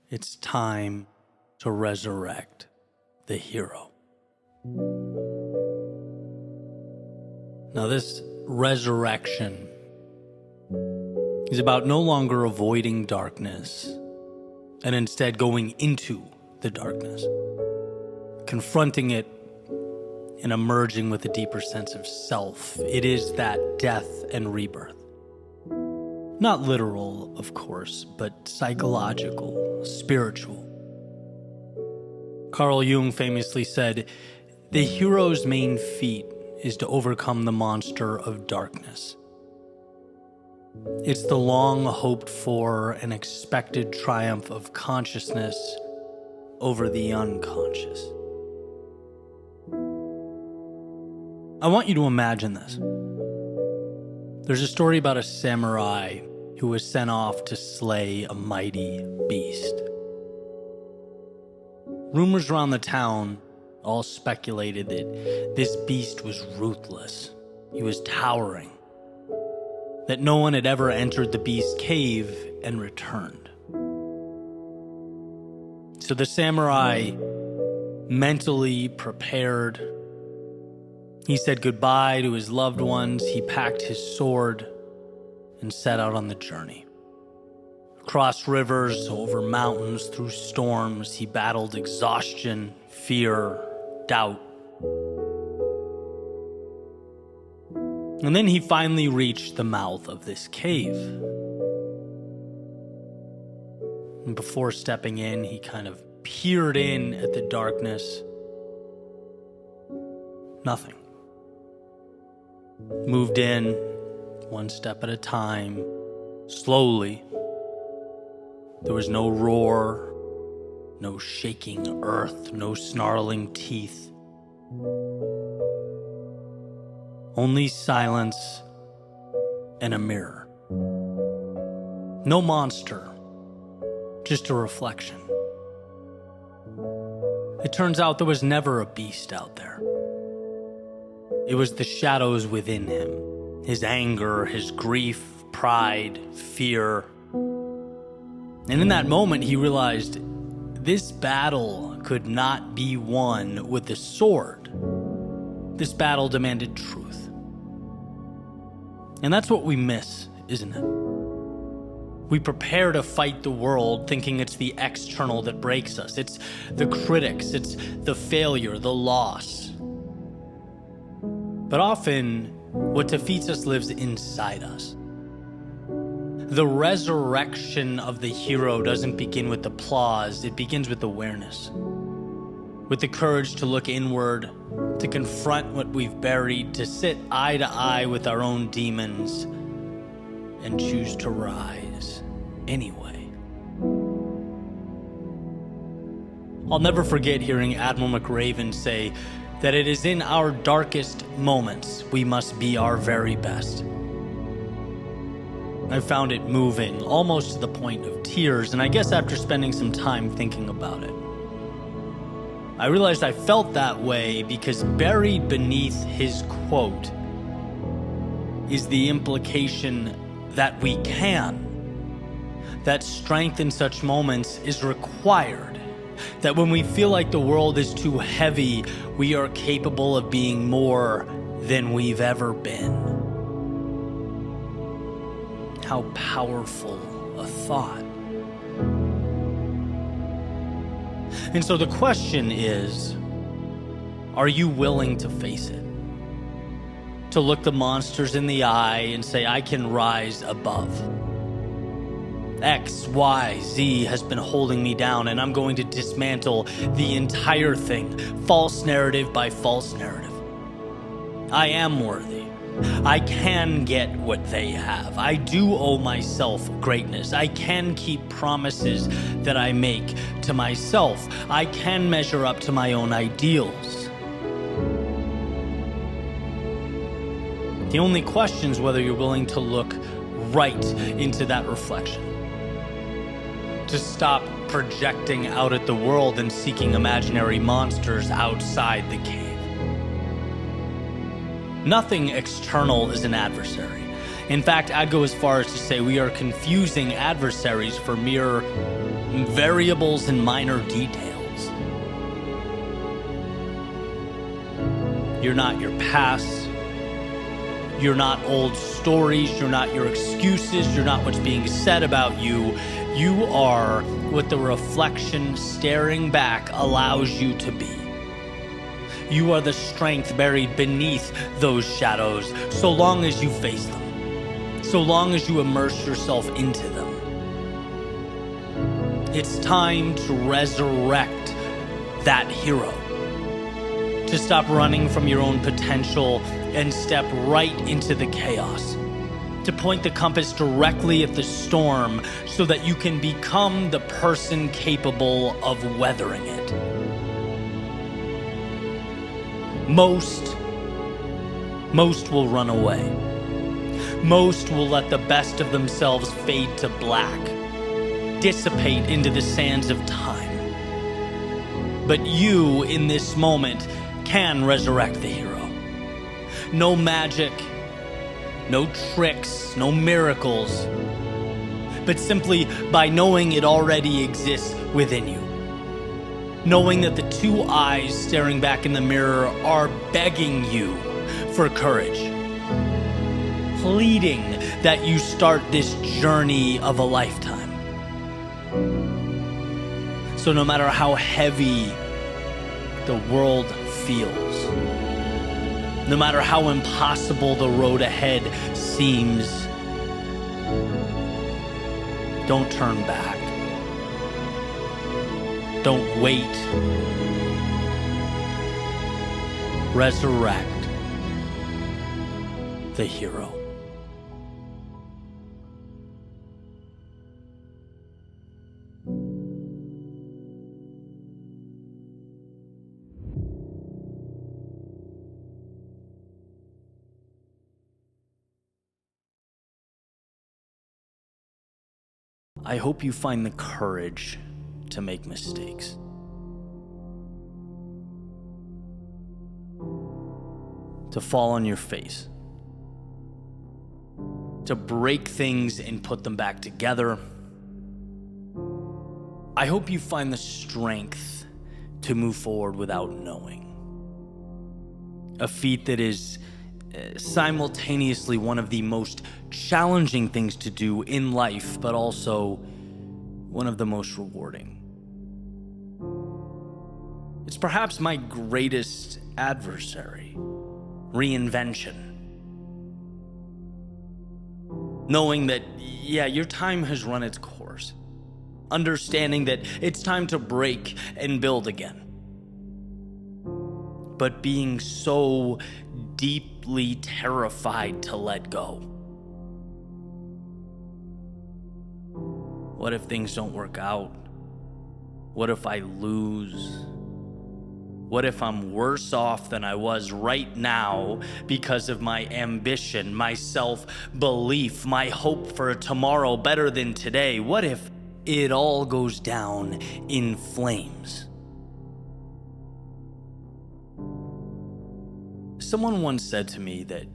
It's time to resurrect the hero. Now, this resurrection is about no longer avoiding darkness and instead going into the darkness, confronting it and emerging with a deeper sense of self. It is that death and rebirth. Not literal, of course, but psychological, spiritual. Carl Jung famously said, "The hero's main feat is to overcome the monster of darkness." It's the long hoped for and expected triumph of consciousness over the unconscious. I want you to imagine this. There's a story about a samurai who was sent off to slay a mighty beast. Rumors around the town all speculated that this beast was ruthless. He was towering. That no one had ever entered the beast's cave and returned. So the samurai mentally prepared. He said goodbye to his loved ones. He packed his sword and set out on the journey. Across rivers, over mountains, through storms, he battled exhaustion, fear, doubt. And then he finally reached the mouth of this cave. And before stepping in, he kind of peered in at the darkness. Nothing. Moved in, one step at a time, slowly. There was no roar, no shaking earth, no snarling teeth. Only silence and a mirror. No monster, just a reflection. It turns out there was never a beast out there. It was the shadows within him, his anger, his grief, pride, fear. And in that moment, he realized this battle could not be won with the sword. This battle demanded truth. And that's what we miss, isn't it? We prepare to fight the world thinking it's the external that breaks us. It's the critics, it's the failure, the loss. But often, what defeats us lives inside us. The resurrection of the hero doesn't begin with applause, it begins with awareness. With the courage to look inward, to confront what we've buried, to sit eye to eye with our own demons, and choose to rise anyway. I'll never forget hearing Admiral McRaven say that it is in our darkest moments we must be our very best. I found it moving, almost to the point of tears, and I guess after spending some time thinking about it, I realized I felt that way because buried beneath his quote is the implication that we can, that strength in such moments is required, that when we feel like the world is too heavy, we are capable of being more than we've ever been. How powerful a thought. And so the question is, are you willing to face it? To look the monsters in the eye and say, I can rise above. X, Y, Z has been holding me down, and I'm going to dismantle the entire thing, false narrative by false narrative. I am worthy. I can get what they have. I do owe myself greatness. I can keep promises that I make to myself. I can measure up to my own ideals. The only question is whether you're willing to look right into that reflection. To stop projecting out at the world and seeking imaginary monsters outside the cave. Nothing external is an adversary. In fact, I'd go as far as to say we are confusing adversaries for mere variables and minor details. You're not your past. You're not old stories. You're not your excuses. You're not what's being said about you. You are what the reflection staring back allows you to be. You are the strength buried beneath those shadows, so long as you face them, so long as you immerse yourself into them. It's time to resurrect that hero, to stop running from your own potential and step right into the chaos, to point the compass directly at the storm so that you can become the person capable of weathering it. Most will run away. Most will let the best of themselves fade to black, dissipate into the sands of time. But you, in this moment, can resurrect the hero. No magic, no tricks, no miracles, but simply by knowing it already exists within you. Knowing that the two eyes staring back in the mirror are begging you for courage, pleading that you start this journey of a lifetime. So no matter how heavy the world feels, no matter how impossible the road ahead seems, don't turn back. Don't wait. Resurrect the hero. I hope you find the courage to make mistakes. To fall on your face. To break things and put them back together. I hope you find the strength to move forward without knowing. A feat that is simultaneously one of the most challenging things to do in life, but also one of the most rewarding. It's perhaps my greatest adversary, reinvention. Knowing that, your time has run its course. Understanding that it's time to break and build again. But being so deeply terrified to let go. What if things don't work out? What if I lose? What if I'm worse off than I was right now because of my ambition, my self-belief, my hope for a tomorrow better than today? What if it all goes down in flames? Someone once said to me that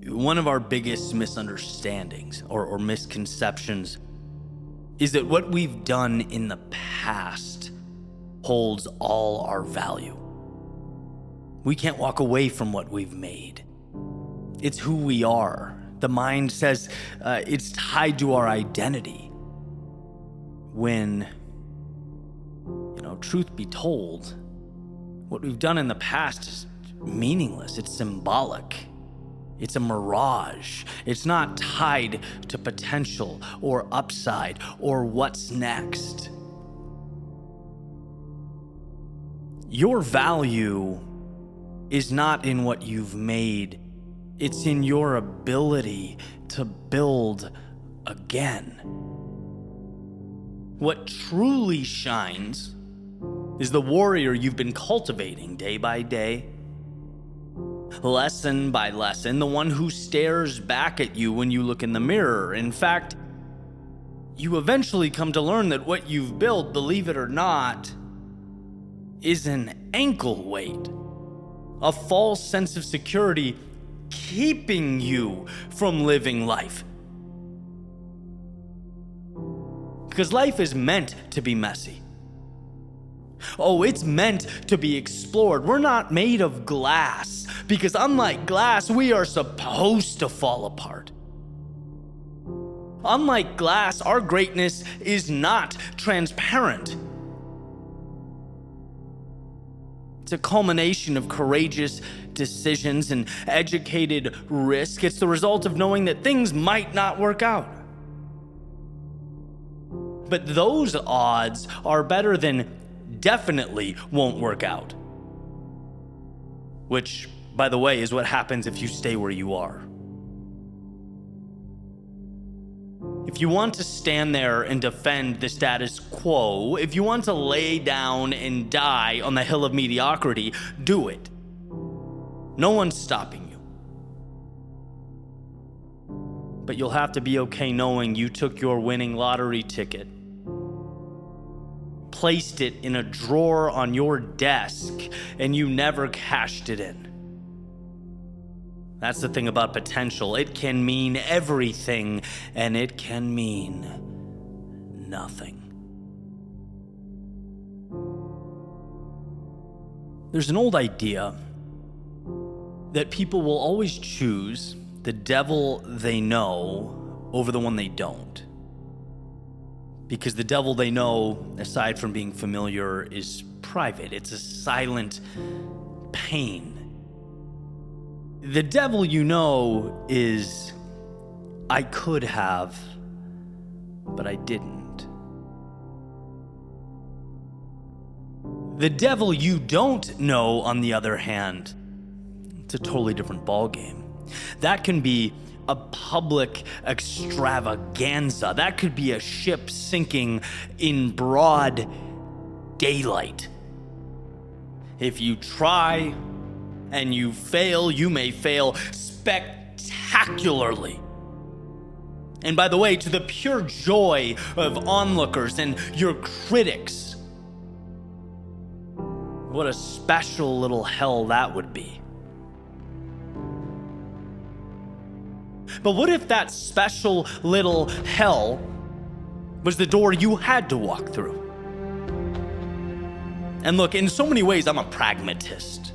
one of our biggest misunderstandings or misconceptions is that what we've done in the past holds all our value. We can't walk away from what we've made. It's who we are. The mind says it's tied to our identity. When, truth be told, what we've done in the past is meaningless. It's symbolic. It's a mirage. It's not tied to potential or upside or what's next. Your value is not in what you've made. It's in your ability to build again. What truly shines is the warrior you've been cultivating day by day, lesson by lesson, the one who stares back at you when you look in the mirror. In fact, you eventually come to learn that what you've built, believe it or not, is an ankle weight, a false sense of security keeping you from living life. Because life is meant to be messy. Oh, it's meant to be explored. We're not made of glass, because unlike glass, we are supposed to fall apart. Unlike glass, our greatness is not transparent. It's a culmination of courageous decisions and educated risk. It's the result of knowing that things might not work out. But those odds are better than definitely won't work out. Which, by the way, is what happens if you stay where you are. If you want to stand there and defend the status quo, if you want to lay down and die on the hill of mediocrity, do it. No one's stopping you. But you'll have to be okay knowing you took your winning lottery ticket, placed it in a drawer on your desk, and you never cashed it in. That's the thing about potential. It can mean everything, and it can mean nothing. There's an old idea that people will always choose the devil they know over the one they don't. Because the devil they know, aside from being familiar, is private. It's a silent pain. The devil you know is, I could have, but I didn't. The devil you don't know, on the other hand, it's a totally different ballgame. That can be a public extravaganza. That could be a ship sinking in broad daylight. If you try and you fail, you may fail spectacularly. And by the way, to the pure joy of onlookers and your critics, what a special little hell that would be. But what if that special little hell was the door you had to walk through? And look, in so many ways, I'm a pragmatist.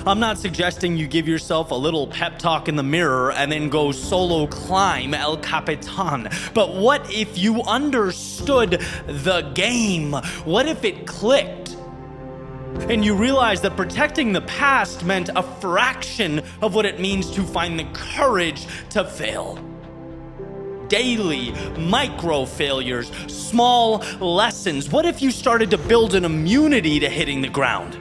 I'm not suggesting you give yourself a little pep talk in the mirror and then go solo climb El Capitan. But what if you understood the game? What if it clicked? And you realized that protecting the past meant a fraction of what it means to find the courage to fail. Daily, micro failures, small lessons. What if you started to build an immunity to hitting the ground?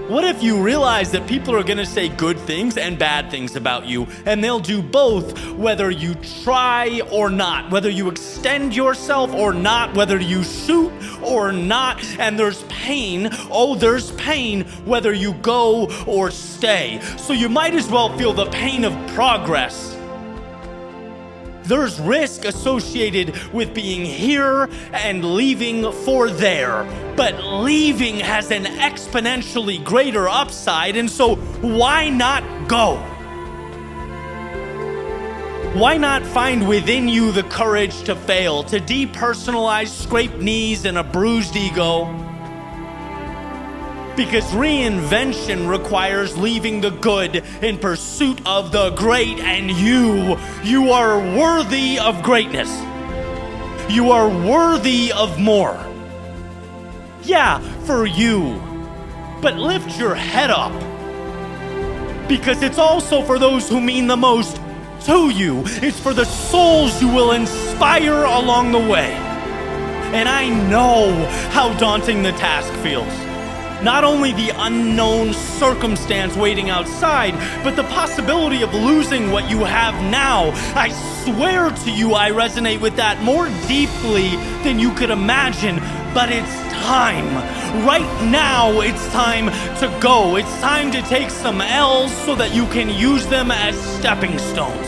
What if you realize that people are gonna say good things and bad things about you, and they'll do both whether you try or not, whether you extend yourself or not, whether you shoot or not, and there's pain, there's pain whether you go or stay. So you might as well feel the pain of progress. There's risk associated with being here and leaving for there, but leaving has an exponentially greater upside, and so why not go? Why not find within you the courage to fail, to depersonalize scraped knees and a bruised ego? Because reinvention requires leaving the good in pursuit of the great, and you are worthy of greatness. You are worthy of more. Yeah, for you, but lift your head up, because it's also for those who mean the most to you. It's for the souls you will inspire along the way. And I know how daunting the task feels. Not only the unknown circumstance waiting outside, but the possibility of losing what you have now. I swear to you, I resonate with that more deeply than you could imagine. But it's time. Right now, it's time to go. It's time to take some L's so that you can use them as stepping stones.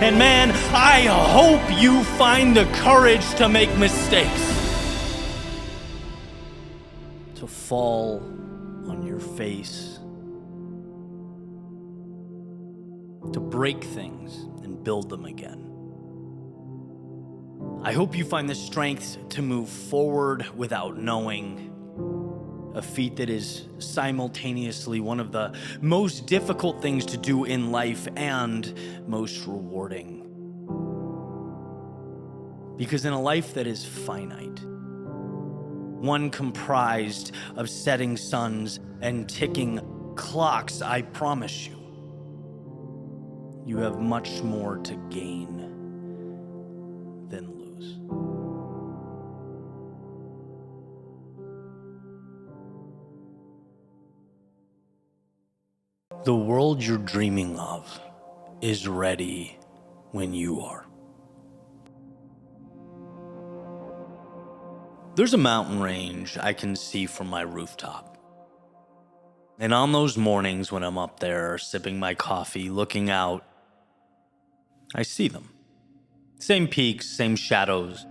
And man, I hope you find the courage to make mistakes. To fall on your face, to break things and build them again. I hope you find the strength to move forward without knowing. A feat that is simultaneously one of the most difficult things to do in life and most rewarding. Because in a life that is finite, one comprised of setting suns and ticking clocks, I promise you, you have much more to gain than lose. The world you're dreaming of is ready when you are. There's a mountain range I can see from my rooftop. And on those mornings when I'm up there sipping my coffee, looking out, I see them. Same peaks, same shadows,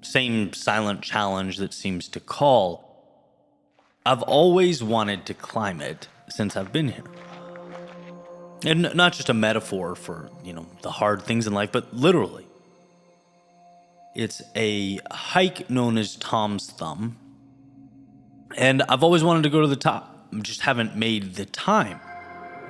same silent challenge that seems to call. I've always wanted to climb it since I've been here. And not just a metaphor for, the hard things in life, but literally. It's a hike known as Tom's Thumb. And I've always wanted to go to the top. Just haven't made the time,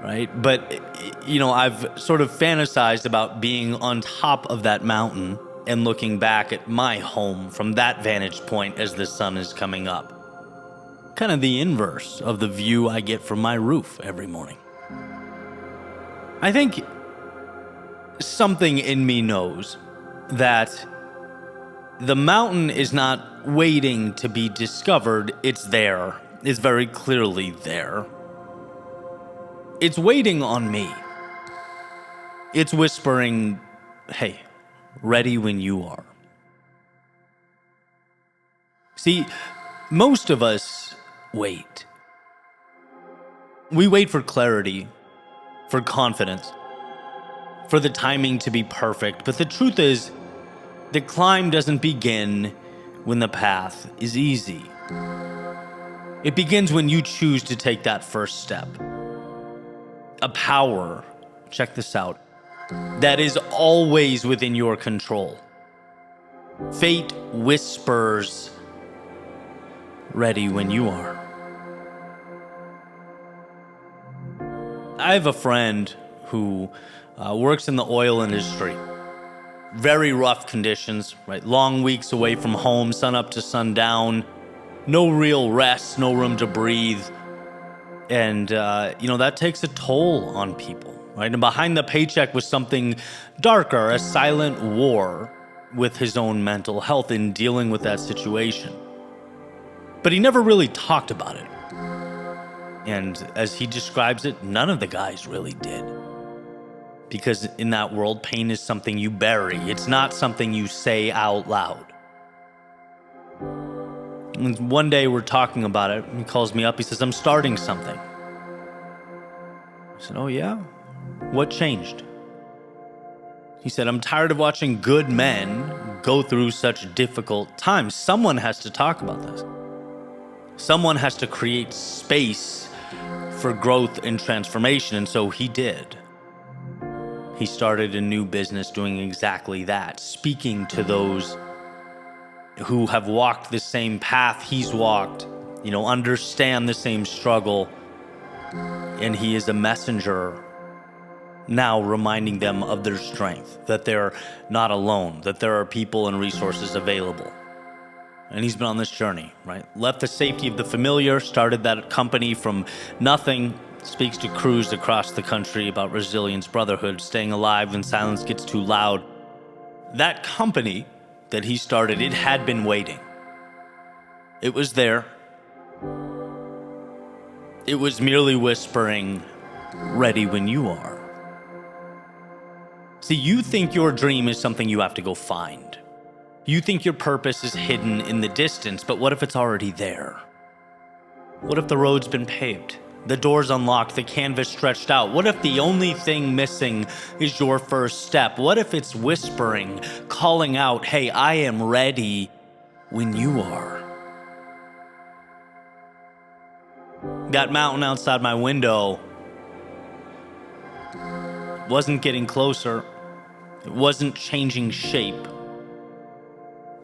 right? But, I've sort of fantasized about being on top of that mountain and looking back at my home from that vantage point as the sun is coming up. Kind of the inverse of the view I get from my roof every morning. I think something in me knows that the mountain is not waiting to be discovered. It's there. It's very clearly there. It's waiting on me. It's whispering, hey, ready when you are. See, most of us wait. We wait for clarity, for confidence, for the timing to be perfect. But the truth is, the climb doesn't begin when the path is easy. It begins when you choose to take that first step. A power, check this out, that is always within your control. Fate whispers, ready when you are. I have a friend who works in the oil industry. Very rough conditions, right? Long weeks away from home, sun up to sundown, no real rest, no room to breathe. And, that takes a toll on people, right? And behind the paycheck was something darker, a silent war with his own mental health in dealing with that situation. But he never really talked about it. And as he describes it, none of the guys really did. Because in that world, pain is something you bury. It's not something you say out loud. And one day we're talking about it. He calls me up. He says, I'm starting something. I said, oh yeah? What changed? He said, I'm tired of watching good men go through such difficult times. Someone has to talk about this. Someone has to create space for growth and transformation. And so he did. He started a new business doing exactly that, speaking to those who have walked the same path he's walked, understand the same struggle. And he is a messenger now, reminding them of their strength, that they're not alone, that there are people and resources available. And he's been on this journey, right? Left the safety of the familiar, started that company from nothing, speaks to crews across the country about resilience, brotherhood, staying alive when silence gets too loud. That company that he started, it had been waiting. It was there. It was merely whispering, ready when you are. See, you think your dream is something you have to go find. You think your purpose is hidden in the distance, but what if it's already there? What if the road's been paved? The door's unlocked, the canvas stretched out. What if the only thing missing is your first step? What if it's whispering, calling out, hey, I am ready when you are? That mountain outside my window wasn't getting closer. It wasn't changing shape.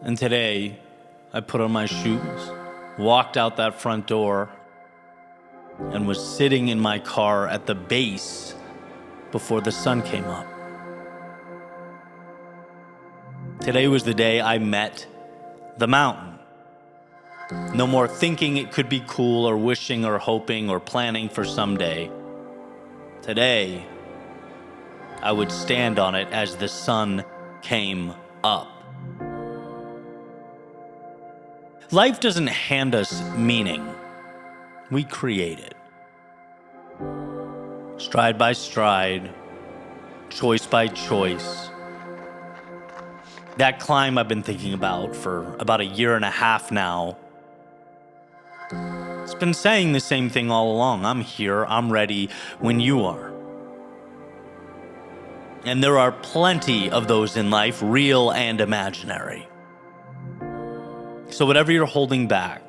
And today, I put on my shoes, walked out that front door, and was sitting in my car at the base before the sun came up. Today was the day I met the mountain. No more thinking it could be cool or wishing or hoping or planning for someday. Today, I would stand on it as the sun came up. Life doesn't hand us meaning. We create it. Stride by stride, choice by choice. That climb I've been thinking about for about a year and a half now. It's been saying the same thing all along. I'm here, I'm ready when you are. And there are plenty of those in life, real and imaginary. So whatever you're holding back,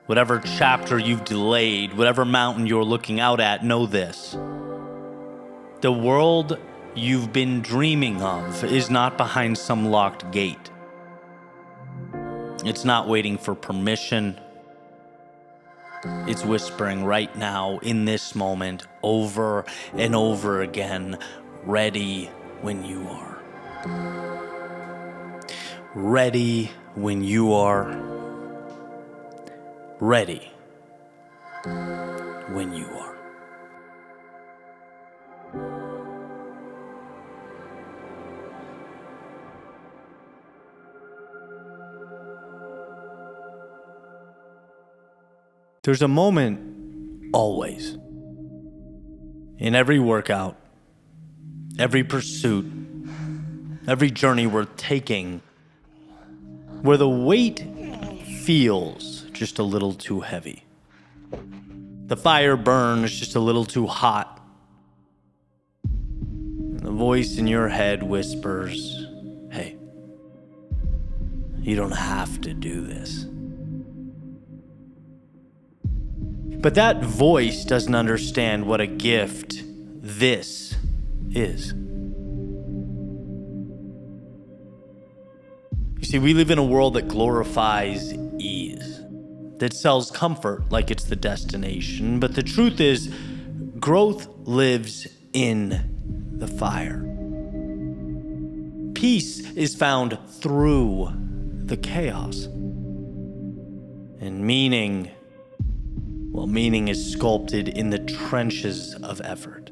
whatever chapter you've delayed, whatever mountain you're looking out at, know this. The world you've been dreaming of is not behind some locked gate. It's not waiting for permission. It's whispering right now, in this moment, over and over again, ready when you are. Ready when you are. Ready when you are. There's a moment always in every workout, every pursuit, every journey worth taking, where the weight feels just a little too heavy. The fire burns just a little too hot. And the voice in your head whispers, "Hey, you don't have to do this." But that voice doesn't understand what a gift this is. You see, we live in a world that glorifies ease, that sells comfort like it's the destination. But the truth is, growth lives in the fire. Peace is found through the chaos. And meaning is sculpted in the trenches of effort.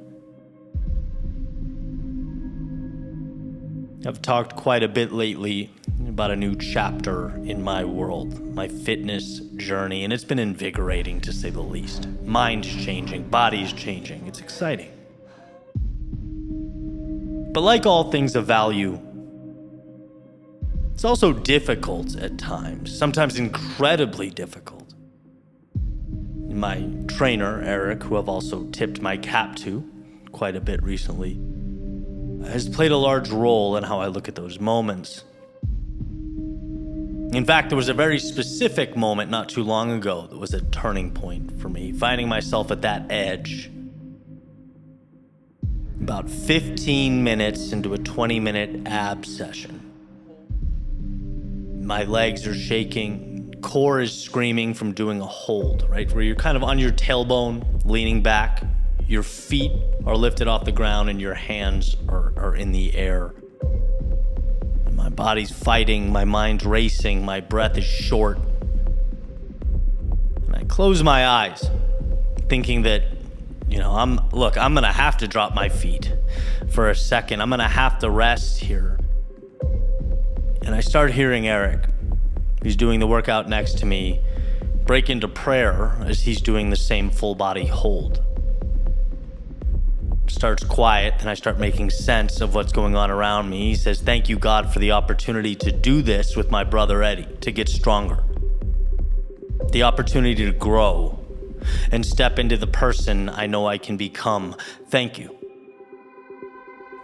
I've talked quite a bit lately about a new chapter in my world, my fitness journey, and it's been invigorating to say the least. Mind's changing, body's changing. It's exciting. But like all things of value, it's also difficult at times, sometimes incredibly difficult. My trainer, Eric, who I've also tipped my cap to quite a bit recently, has played a large role in how I look at those moments. In fact, there was a very specific moment not too long ago that was a turning point for me, finding myself at that edge. About 15 minutes into a 20-minute ab session. My legs are shaking. Core is screaming from doing a hold, right? Where you're kind of on your tailbone, leaning back. Your feet are lifted off the ground and your hands are in the air. And my body's fighting, my mind's racing, my breath is short. And I close my eyes, thinking that, I'm gonna have to drop my feet for a second. I'm gonna have to rest here. And I start hearing Eric. He's doing the workout next to me, break into prayer as he's doing the same full body hold. Starts quiet, then I start making sense of what's going on around me. He says, "Thank you, God, for the opportunity to do this with my brother Eddie, to get stronger. The opportunity to grow and step into the person I know I can become. Thank you.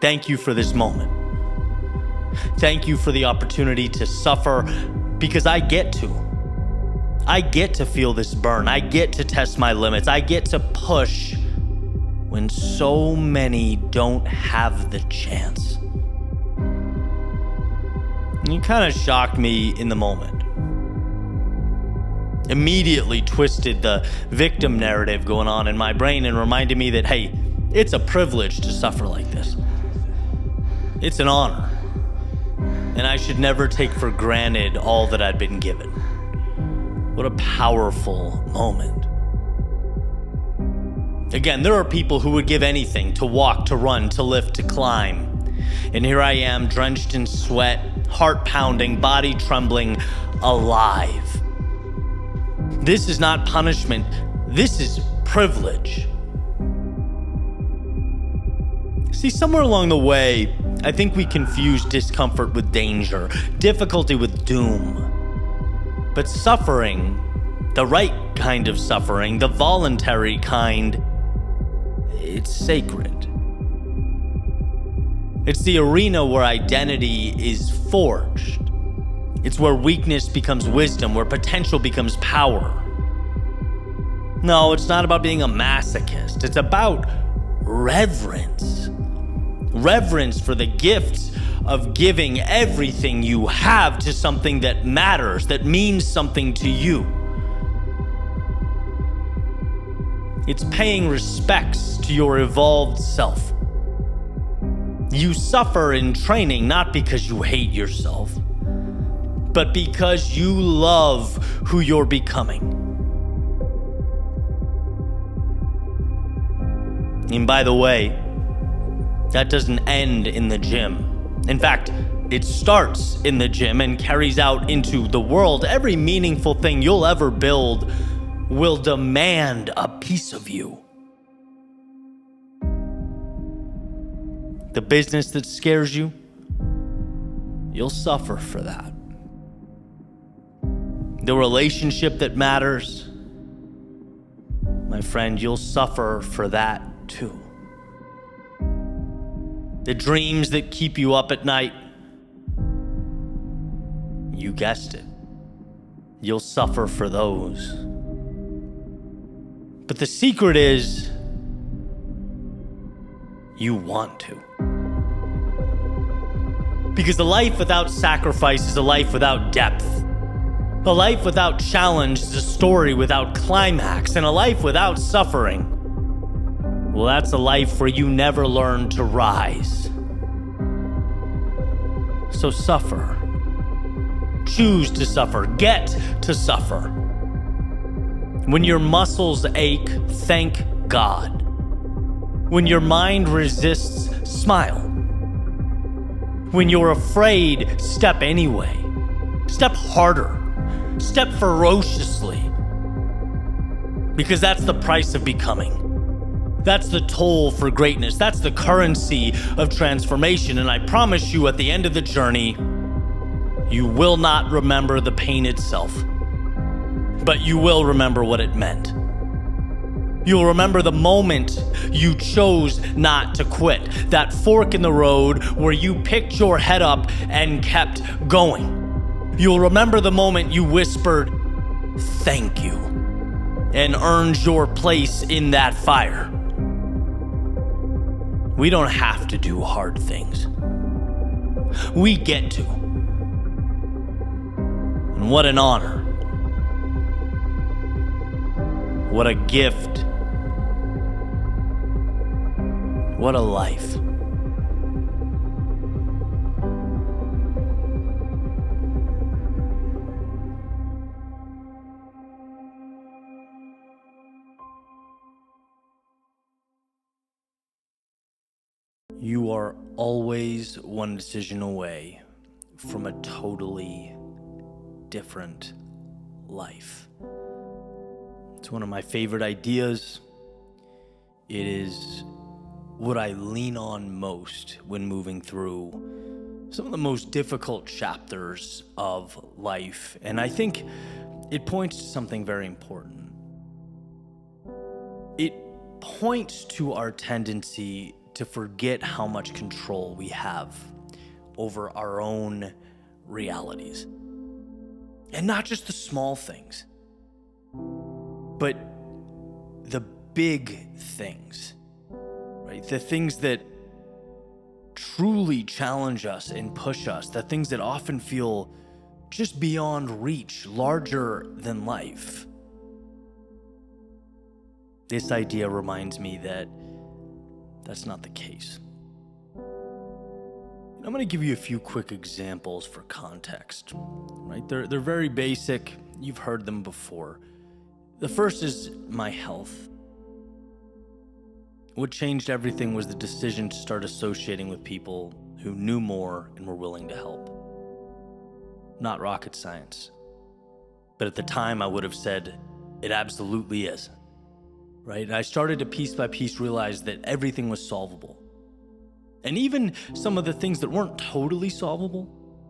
Thank you for this moment. Thank you for the opportunity to suffer because I get to. I get to feel this burn. I get to test my limits. I get to push when so many don't have the chance. It kind of shocked me in the moment. Immediately twisted the victim narrative going on in my brain and reminded me that, hey, it's a privilege to suffer like this. It's an honor. And I should never take for granted all that I'd been given. What a powerful moment. Again, there are people who would give anything to walk, to run, to lift, to climb. And here I am, drenched in sweat, heart pounding, body trembling, alive. This is not punishment. This is privilege. See, somewhere along the way, I think we confuse discomfort with danger, difficulty with doom. But suffering, the right kind of suffering, the voluntary kind, it's sacred. It's the arena where identity is forged. It's where weakness becomes wisdom, where potential becomes power. No, it's not about being a masochist. It's about reverence. Reverence for the gift of giving everything you have to something that matters, that means something to you. It's paying respects to your evolved self. You suffer in training not because you hate yourself, but because you love who you're becoming. And by the way, that doesn't end in the gym. In fact, it starts in the gym and carries out into the world. Every meaningful thing you'll ever build will demand a piece of you. The business that scares you, you'll suffer for that. The relationship that matters, my friend, you'll suffer for that too. The dreams that keep you up at night, you guessed it, you'll suffer for those. But the secret is, you want to. Because a life without sacrifice is a life without depth. A life without challenge is a story without climax. And a life without suffering, well, that's a life where you never learn to rise. So suffer. Choose to suffer. Get to suffer. When your muscles ache, thank God. When your mind resists, smile. When you're afraid, step anyway. Step harder. Step ferociously. Because that's the price of becoming. That's the toll for greatness. That's the currency of transformation. And I promise you, at the end of the journey, you will not remember the pain itself, but you will remember what it meant. You'll remember the moment you chose not to quit. That fork in the road where you picked your head up and kept going. You'll remember the moment you whispered, "Thank you," and earned your place in that fire. We don't have to do hard things. We get to. And what an honor. What a gift. What a life. You are always one decision away from a totally different life. It's one of my favorite ideas. It is what I lean on most when moving through some of the most difficult chapters of life. And I think it points to something very important. It points to our tendency to forget how much control we have over our own realities. And not just the small things, but the big things, right? The things that truly challenge us and push us, the things that often feel just beyond reach, larger than life. This idea reminds me that that's not the case. I'm going to give you a few quick examples for context, right? They're very basic. You've heard them before. The first is my health. What changed everything was the decision to start associating with people who knew more and were willing to help. Not rocket science. But at the time, I would have said, it absolutely is. Right? I started to piece by piece realize that everything was solvable. And even some of the things that weren't totally solvable,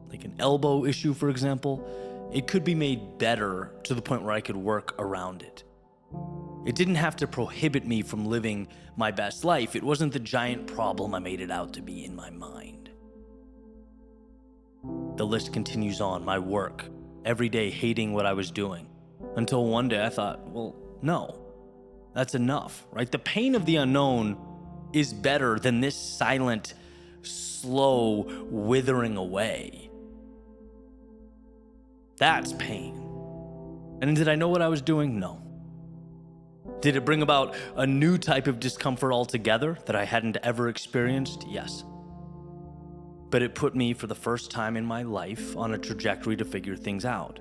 like an elbow issue, for example, it could be made better to the point where I could work around it. It didn't have to prohibit me from living my best life. It wasn't the giant problem I made it out to be in my mind. The list continues on. My work, every day hating what I was doing, until one day I thought, well, no, that's enough, right? The pain of the unknown is better than this silent, slow withering away. That's pain. And did I know what I was doing? No. Did it bring about a new type of discomfort altogether that I hadn't ever experienced? Yes. But it put me, for the first time in my life, on a trajectory to figure things out.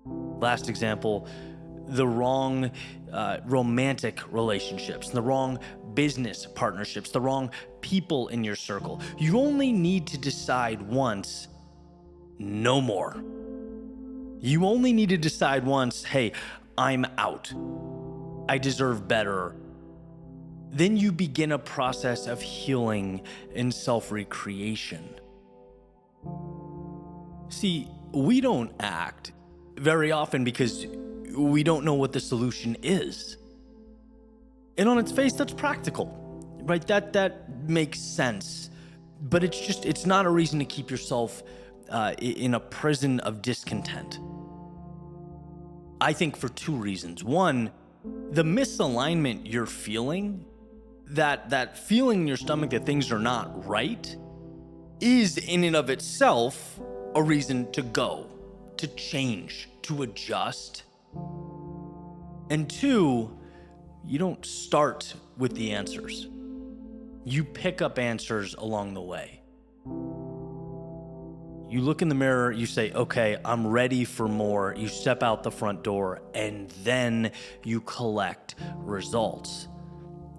Last example, the wrong romantic relationships, the wrong business partnerships, the wrong people in your circle. You only need to decide once, no more. You only need to decide once, hey, I'm out. I deserve better. Then you begin a process of healing and self-recreation. See, we don't act very often because we don't know what the solution is. And on its face, that's practical, right? That makes sense. But it's not a reason to keep yourself in a prison of discontent. I think for two reasons. One, the misalignment you're feeling, that feeling in your stomach that things are not right, is in and of itself a reason to go, to change, to adjust. And two, you don't start with the answers. You pick up answers along the way. You look in the mirror, you say, okay, I'm ready for more. You step out the front door, and then you collect results.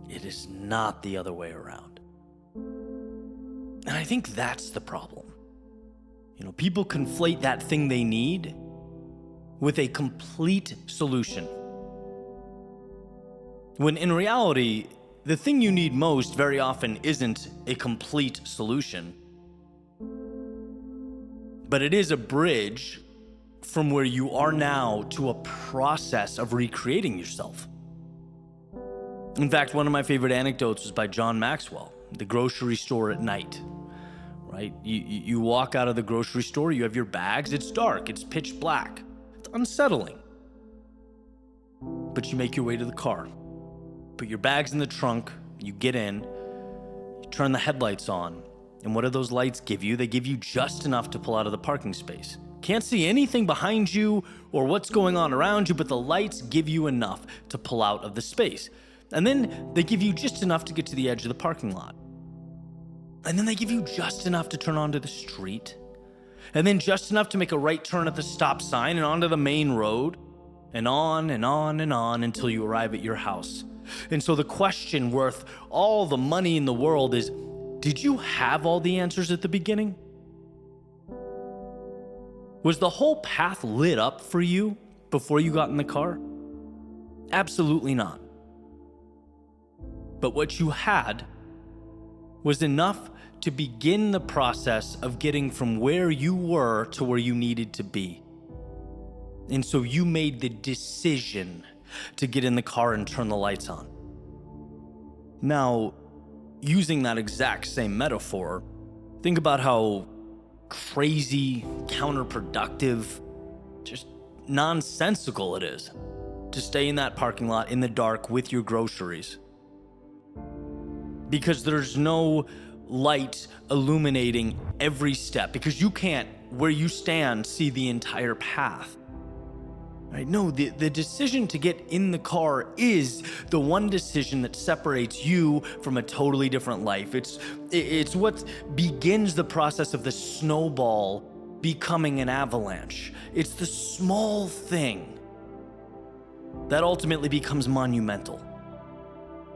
It is not the other way around. And I think that's the problem. People conflate that thing they need with a complete solution. When in reality, the thing you need most very often isn't a complete solution, but it is a bridge from where you are now to a process of recreating yourself. In fact, one of my favorite anecdotes was by John Maxwell, the grocery store at night, right? You walk out of the grocery store, you have your bags, it's dark, it's pitch black, it's unsettling. But you make your way to the car, put your bags in the trunk, you get in, you turn the headlights on, and what do those lights give you? They give you just enough to pull out of the parking space. Can't see anything behind you or what's going on around you, but the lights give you enough to pull out of the space. And then they give you just enough to get to the edge of the parking lot. And then they give you just enough to turn onto the street. And then just enough to make a right turn at the stop sign and onto the main road. And on and on and on until you arrive at your house. And so the question worth all the money in the world is, did you have all the answers at the beginning? Was the whole path lit up for you before you got in the car? Absolutely not. But what you had was enough to begin the process of getting from where you were to where you needed to be. And so you made the decision to get in the car and turn the lights on. Now, using that exact same metaphor, think about how crazy, counterproductive, just nonsensical it is to stay in that parking lot in the dark with your groceries. because there's no light illuminating every step, because you can't, where you stand, see the entire path. Right? No, the decision to get in the car is the one decision that separates you from a totally different life. It's what begins the process of the snowball becoming an avalanche. It's the small thing that ultimately becomes monumental.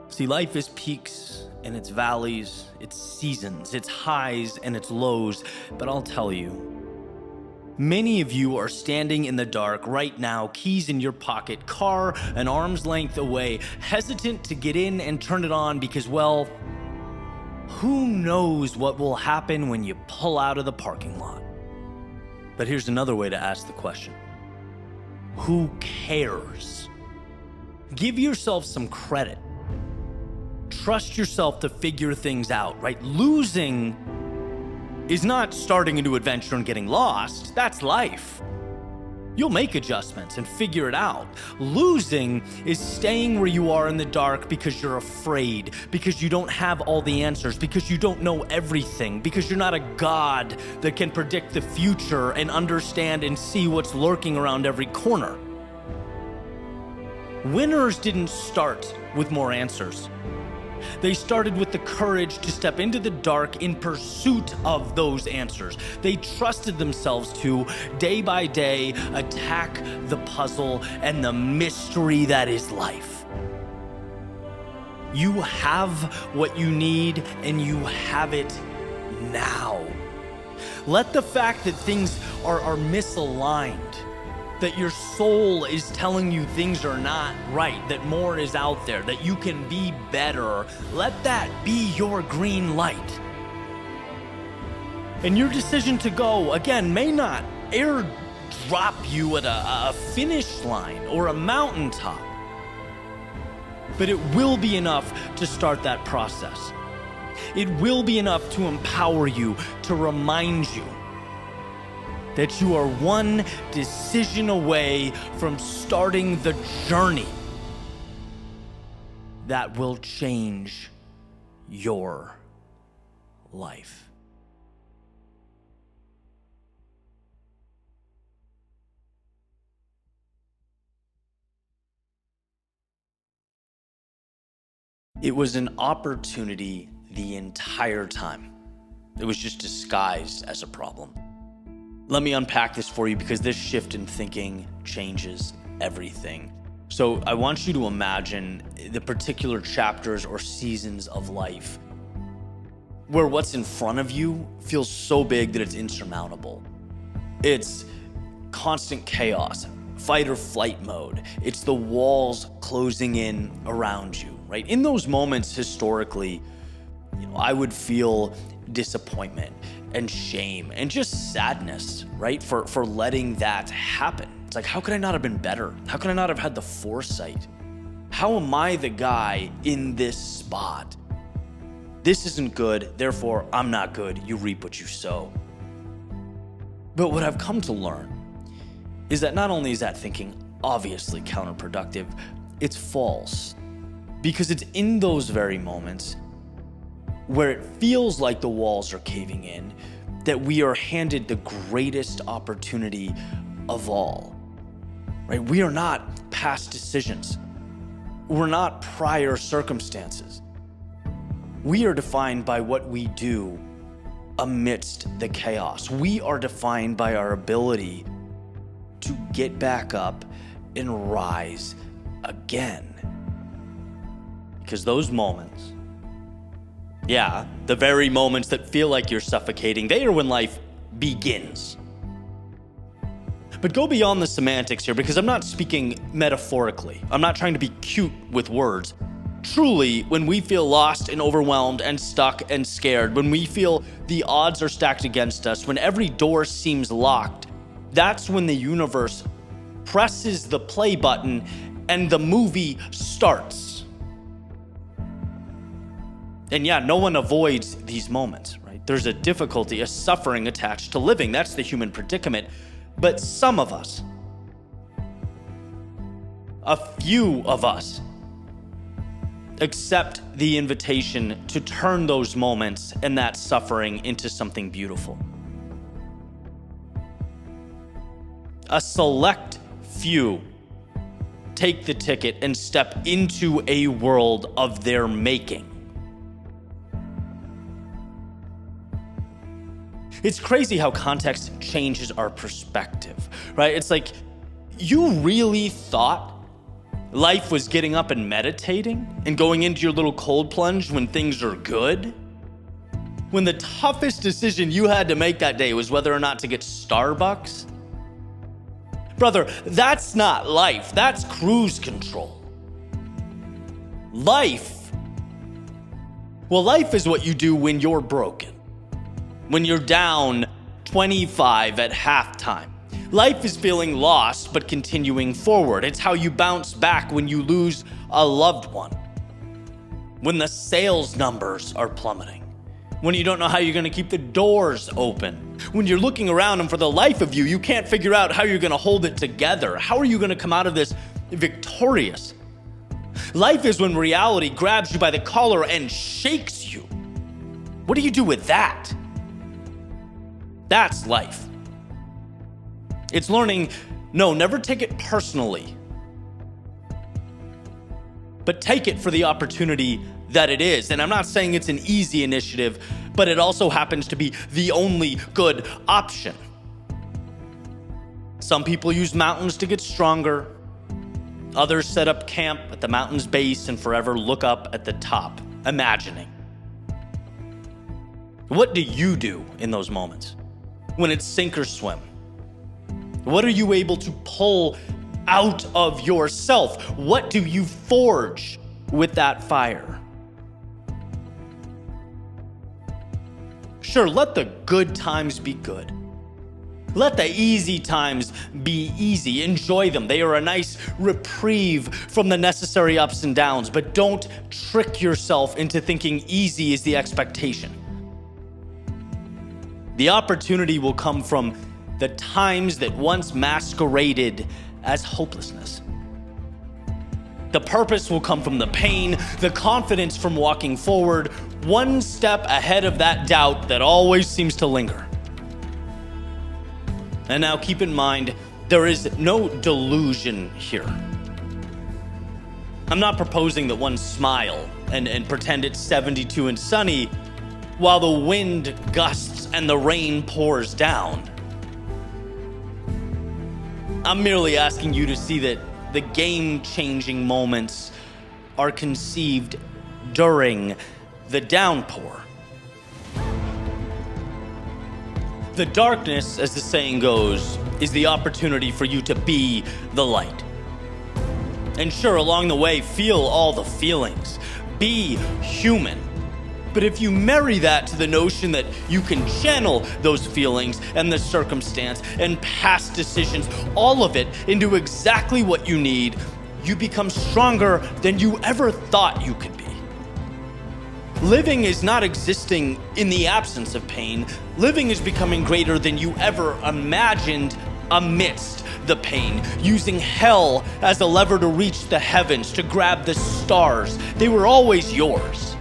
See, life is peaks and its valleys, its seasons, its highs and its lows. But I'll tell you, many of you are standing in the dark right now, keys in your pocket, car an arm's length away, hesitant to get in and turn it on because, well, who knows what will happen when you pull out of the parking lot. But here's another way to ask the question. Who cares? Give yourself some credit. Trust yourself to figure things out, right? Losing is not starting a new adventure and getting lost. That's life. You'll make adjustments and figure it out. Losing is staying where you are in the dark because you're afraid, because you don't have all the answers, because you don't know everything, because you're not a god that can predict the future and understand and see what's lurking around every corner. Winners didn't start with more answers. They started with the courage to step into the dark in pursuit of those answers. They trusted themselves to, day by day, attack the puzzle and the mystery that is life. You have what you need, and you have it now. Let the fact that things are misaligned, that your soul is telling you things are not right, that more is out there, that you can be better, let that be your green light. And your decision to go, again, may not airdrop you at a finish line or a mountaintop, but it will be enough to start that process. It will be enough to empower you, to remind you that you are one decision away from starting the journey that will change your life. It was an opportunity the entire time. It was just disguised as a problem. Let me unpack this for you, because this shift in thinking changes everything. So I want you to imagine the particular chapters or seasons of life where what's in front of you feels so big that it's insurmountable. It's constant chaos, fight or flight mode. It's the walls closing in around you, right? In those moments, historically, I would feel disappointment and shame and just sadness, right? For letting that happen. It's like, how could I not have been better? How could I not have had the foresight? How am I the guy in this spot? This isn't good, therefore I'm not good. You reap what you sow. But what I've come to learn is that not only is that thinking obviously counterproductive, it's false. Because it's in those very moments where it feels like the walls are caving in, that we are handed the greatest opportunity of all, right? We are not past decisions. We're not prior circumstances. We are defined by what we do amidst the chaos. We are defined by our ability to get back up and rise again. Because those moments, the very moments that feel like you're suffocating, they are when life begins. But go beyond the semantics here, because I'm not speaking metaphorically. I'm not trying to be cute with words. Truly, when we feel lost and overwhelmed and stuck and scared, when we feel the odds are stacked against us, when every door seems locked, that's when the universe presses the play button and the movie starts. And no one avoids these moments, right? There's a difficulty, a suffering attached to living. That's the human predicament. But some of us, a few of us, Accept the invitation to turn those moments and that suffering into something beautiful. A select few take the ticket and step into a world of their making. It's crazy how context changes our perspective, right? It's like, you really thought life was getting up and meditating and going into your little cold plunge when things are good? When the toughest decision you had to make that day was whether or not to get Starbucks? Brother, that's not life. That's cruise control. Life is what you do when you're broken. When you're down 25 at halftime. Life is feeling lost but continuing forward. It's how you bounce back when you lose a loved one. When the sales numbers are plummeting. When you don't know how you're going to keep the doors open. When you're looking around and for the life of you, you can't figure out how you're going to hold it together. How are you going to come out of this victorious? Life is when reality grabs you by the collar and shakes you. What do you do with that? That's life. It's learning, no, never take it personally, but take it for the opportunity that it is. And I'm not saying it's an easy initiative, but it also happens to be the only good option. Some people use mountains to get stronger. Others set up camp at the mountain's base and forever look up at the top, imagining. What do you do in those moments? When it's sink or swim? What are you able to pull out of yourself? What do you forge with that fire? Sure, let the good times be good. Let the easy times be easy. Enjoy them. They are a nice reprieve from the necessary ups and downs, but don't trick yourself into thinking easy is the expectation. The opportunity will come from the times that once masqueraded as hopelessness. The purpose will come from the pain, the confidence from walking forward, one step ahead of that doubt that always seems to linger. And now keep in mind, there is no delusion here. I'm not proposing that one smile and pretend it's 72 and sunny while the wind gusts and the rain pours down. I'm merely asking you to see that the game-changing moments are conceived during the downpour. The darkness, as the saying goes, is the opportunity for you to be the light. And sure, along the way, feel all the feelings. Be human. But if you marry that to the notion that you can channel those feelings and the circumstance and past decisions, all of it into exactly what you need, you become stronger than you ever thought you could be. Living is not existing in the absence of pain. Living is becoming greater than you ever imagined amidst the pain, using hell as a lever to reach the heavens, to grab the stars. They were always yours.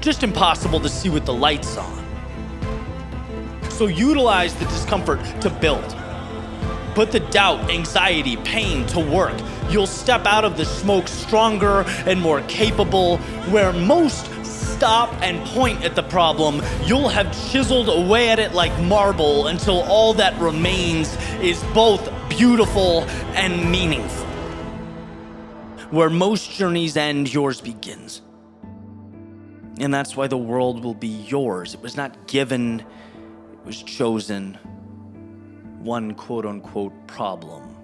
Just impossible to see with the lights on. So utilize the discomfort to build. Put the doubt, anxiety, pain to work. You'll step out of the smoke stronger and more capable. Where most stop and point at the problem, you'll have chiseled away at it like marble until all that remains is both beautiful and meaningful. Where most journeys end, yours begins. And that's why the world will be yours. It was not given, it was chosen. One quote-unquote problem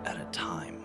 at a time.